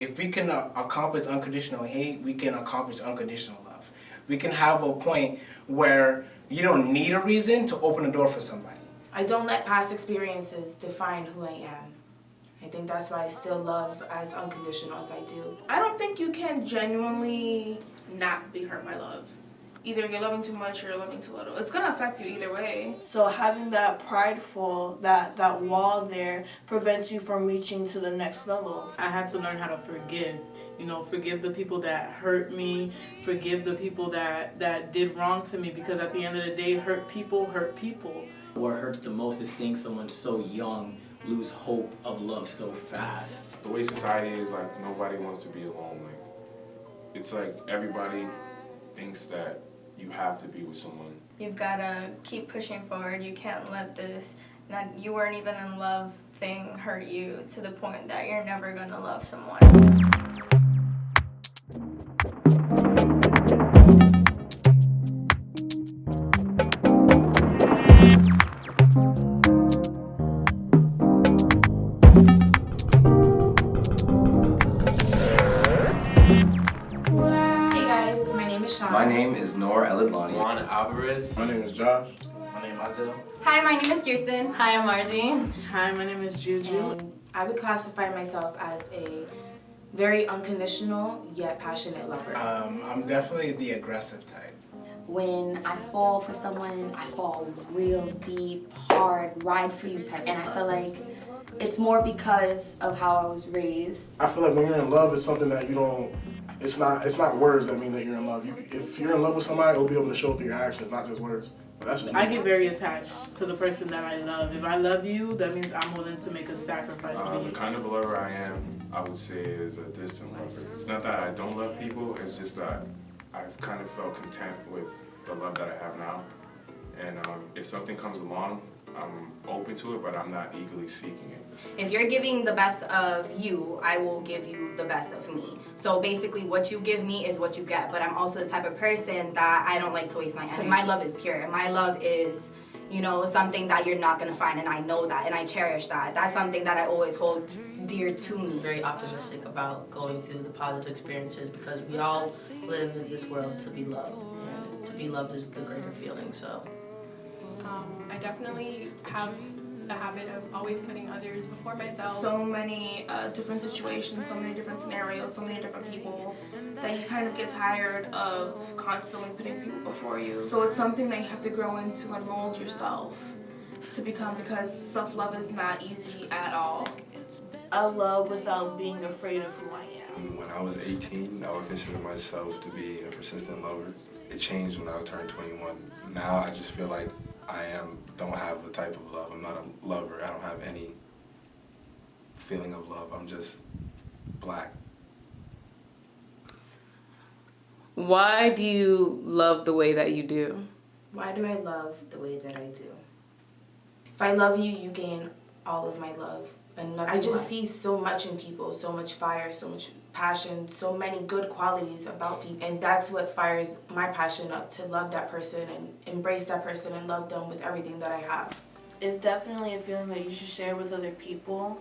If we can accomplish unconditional hate, we can accomplish unconditional love. We can have a point where you don't need a reason to open a door for somebody. I don't let past experiences define who I am. I think that's why I still love as unconditional as I do. I don't think you can genuinely not be hurt by love. Either you're loving too much or you're loving too little. It's gonna affect you either way. So having that prideful, that wall there prevents you from reaching to the next level. I had to learn how to forgive. You know, forgive the people that hurt me, forgive the people that did wrong to me, because at the end of the day, hurt people hurt people. What hurts the most is seeing someone so young lose hope of love so fast. The way society is, like, nobody wants to be alone. Like, it's like everybody thinks that you have to be with someone. You've got to keep pushing forward. You can't let this, you weren't even in love thing hurt you to the point that you're never going to love someone. My name is Nor Elidlani. Juan Alvarez. My name is Josh. My name is Azil. Hi, my name is Kirsten. Hi, I'm Margie. Hi, my name is Juju. And I would classify myself as a very unconditional yet passionate lover. I'm definitely the aggressive type. When I fall for someone, I fall real deep, hard, ride for you type. And I feel like it's more because of how I was raised. I feel like when you're in love, it's something that you don't. It's not words that mean that you're in love. If you're in love with somebody, it'll be able to show through your actions, not just words. But that's just I get very attached to the person that I love. If I love you, that means I'm willing to make a sacrifice for you. The kind of a lover I am, I would say, is a distant lover. It's not that I don't love people, it's just that I've kind of felt content with the love that I have now. And if something comes along, I'm open to it, but I'm not eagerly seeking it. If you're giving the best of you, I will give you the best of me. So basically what you give me is what you get, but I'm also the type of person that I don't like to waste my energy. My love is pure. My love is, you know, something that you're not gonna find, and I know that, and I cherish that. That's something that I always hold dear to me. Very optimistic about going through the positive experiences because we all live in this world to be loved, and to be loved is the greater feeling, so. I definitely have the habit of always putting others before myself. So many different situations, so many different scenarios, so many different people that you kind of get tired of constantly putting people before you. So it's something that you have to grow into and mold yourself to become, because self-love is not easy at all. I love without being afraid of who I am. When I was 18, I would consider myself to be a persistent lover. It changed when I turned 21. Now I just feel like don't have a type of love. I'm not a lover. I don't have any feeling of love. I'm just black. Why do you love the way that you do? Why do I love the way that I do? If I love you, you gain all of my love. And I just see so much in people, so much fire, so much passion, so many good qualities about people. And that's what fires my passion up, to love that person and embrace that person and love them with everything that I have. It's definitely a feeling that you should share with other people,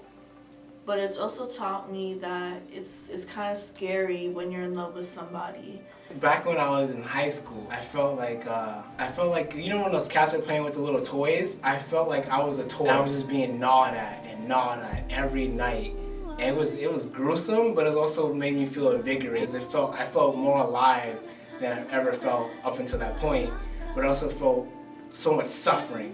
but it's also taught me that it's kind of scary when you're in love with somebody. Back when I was in high school, I felt like you know when those cats are playing with the little toys? I felt like I was a toy. I was just being gnawed at every night. And it was gruesome, but it also made me feel invigorated. I felt more alive than I've ever felt up until that point, but I also felt so much suffering.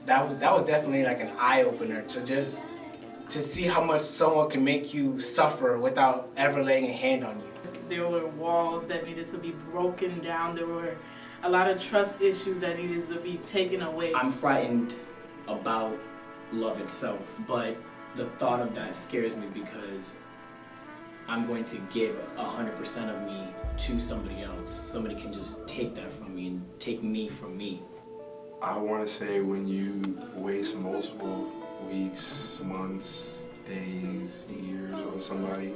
That was definitely like an eye-opener to see how much someone can make you suffer without ever laying a hand on you. There were walls that needed to be broken down. There were a lot of trust issues that needed to be taken away. I'm frightened about love itself, but the thought of that scares me because I'm going to give 100% of me to somebody else. Somebody can just take that from me and take me from me. I want to say when you waste multiple weeks, months, days, years on somebody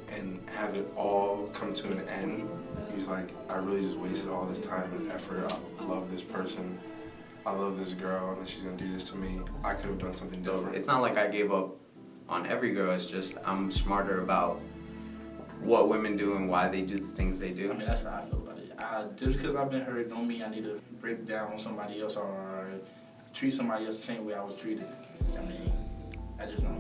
and have it all come to an end, he's like, I really just wasted all this time and effort. I love this person. I love this girl, and then she's gonna do this to me. I could have done something different. It's not like I gave up on every girl. It's just I'm smarter about what women do and why they do the things they do. I mean, that's how I feel about it. Just because I've been hurt don't mean I need to break down on somebody else or treat somebody else the same way I was treated. I mean, that's just not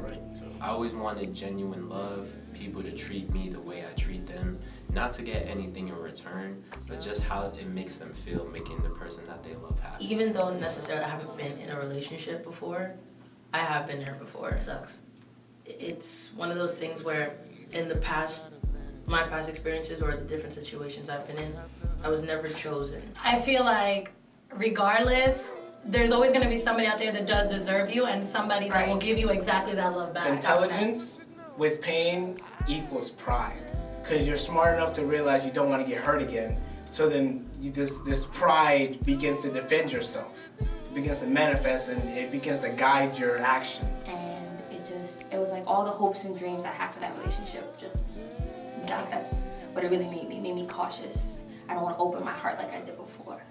right. So I always wanted genuine love, people to treat me the way I treat them, not to get anything in return, but just how it makes them feel, making the person that they love happy. Even though necessarily I haven't been in a relationship before, I have been there before. It sucks. It's one of those things where in the past, my past experiences or the different situations I've been in, I was never chosen. I feel like regardless, there's always going to be somebody out there that does deserve you and somebody that will give you exactly that love back. Intelligence with pain equals pride, because you're smart enough to realize you don't want to get hurt again. So then this pride begins to defend yourself. It begins to manifest and it begins to guide your actions. And it was like all the hopes and dreams I had for that relationship just, I think that's what it really made me cautious. I don't want to open my heart like I did before.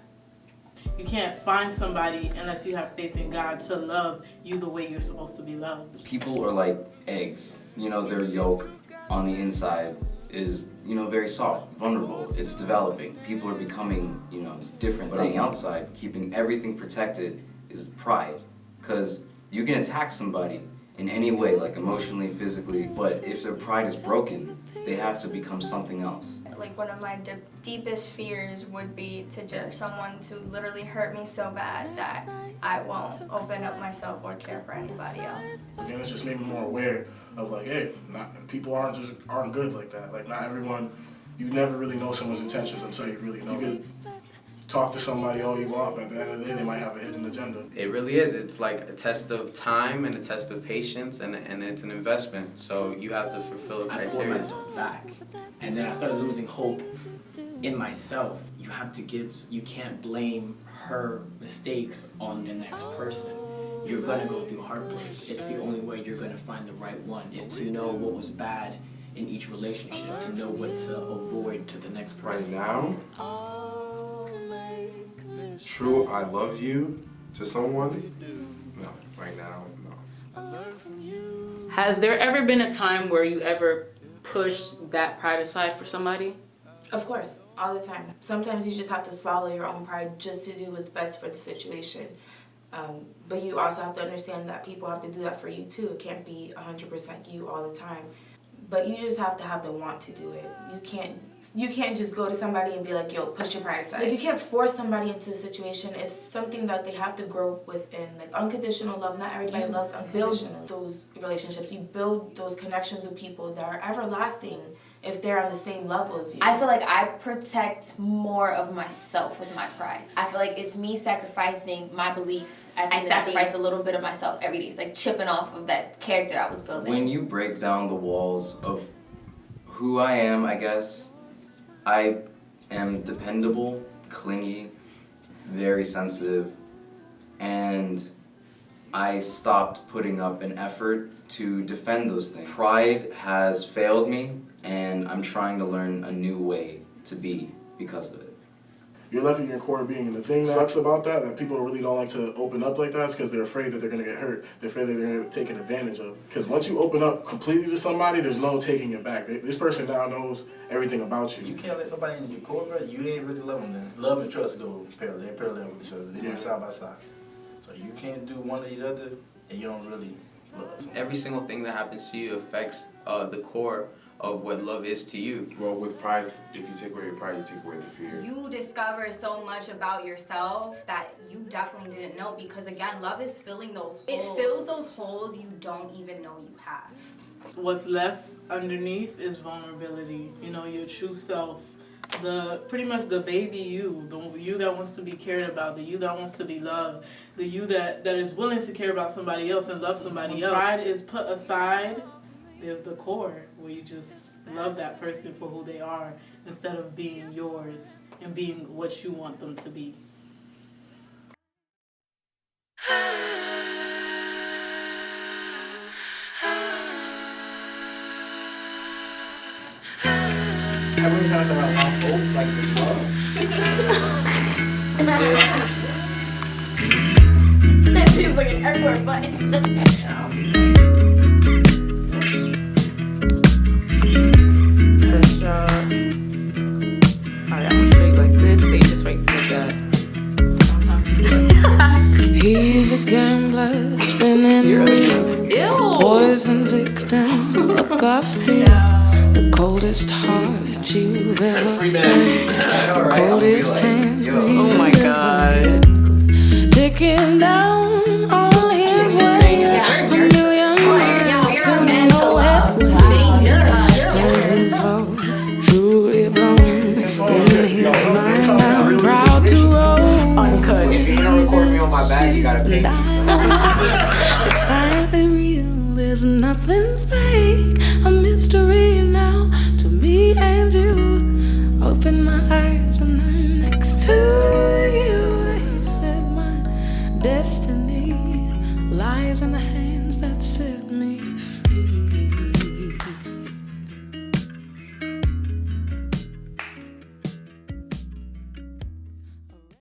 You can't find somebody unless you have faith in God to love you the way you're supposed to be loved. People are like eggs. You know, their yolk on the inside is, you know, very soft, vulnerable. It's developing. People are becoming, you know, different. But on the outside, keeping everything protected is pride. Because you can attack somebody in any way, like emotionally, physically, but if their pride is broken, they have to become something else. Like one of my deepest fears would be to just someone to literally hurt me so bad that I won't open up myself or care for anybody else. And it's just made me more aware of like, hey, people aren't good like that. Like not everyone, you never really know someone's intentions until you really know. You could talk to somebody all you want, but at the end of the day, they might have a hidden agenda. It really is. It's like a test of time and a test of patience, and it's an investment. So you have to fulfill the criteria. I pulled myself back, and then I started losing hope in myself. You can't blame her mistakes on the next person. You're gonna go through heartbreak. It's the only way you're gonna find the right one, is to know what was bad in each relationship, to know what to avoid to the next person. Right now, true I love you to someone? No, right now, no. Has there ever been a time where you ever pushed that pride aside for somebody? Of course, all the time. Sometimes you just have to swallow your own pride just to do what's best for the situation. But you also have to understand that people have to do that for you too. It can't be 100% you all the time. But you just have to have the want to do it. You can't just go to somebody and be like, yo, push your pride aside. Like, you can't force somebody into a situation. It's something that they have to grow within. Like unconditional love, not everybody loves unconditional. Those relationships, you build those connections with people that are everlasting if they're on the same level as you. I feel like I protect more of myself with my pride. I feel like it's me sacrificing my beliefs. I sacrifice a little bit of myself every day. It's like chipping off of that character I was building. When you break down the walls of who I am, I guess, I am dependable, clingy, very sensitive, and I stopped putting up an effort to defend those things. Pride has failed me, and I'm trying to learn a new way to be because of it. You're left in your core being. And the thing that sucks about that people really don't like to open up like that is because they're afraid that they're going to get hurt. They're afraid that they're going to get taken advantage of. Because once you open up completely to somebody, there's no taking it back. This person now knows everything about you. You can't let nobody in your core, bro. You ain't really loving them. Love and trust go parallel with each other. They go side by side. So you can't do one or the other, and you don't really love someone. Every single thing that happens to you affects the core of what love is to you. Well, with pride, if you take away your pride, you take away the fear. You discover so much about yourself that you definitely didn't know, because again, love is filling those holes. It fills those holes you don't even know you have. What's left underneath is vulnerability, you know, your true self. Pretty much the baby you, the you that wants to be cared about, the you that wants to be loved, the you that is willing to care about somebody else and love somebody else. Pride is put aside. There's the core where you just love that person for who they are instead of being yours and being what you want them to be. How many times have I lost hope, like with love? That shit He's looking everywhere but. Alright, I'm gonna show you like this. They just like that. He's a gambler, spinning wheels, poison victim, look of steel, the coldest heart you've ever felt, the coldest hands you've ever taking down all his way, a million miles to nowhere, as his love truly blown in his mind. I'm proud to roll. Uncut. If you don't record me on my back, you gotta pay me. It's finally real, there's nothing fake, a mystery now to me and you.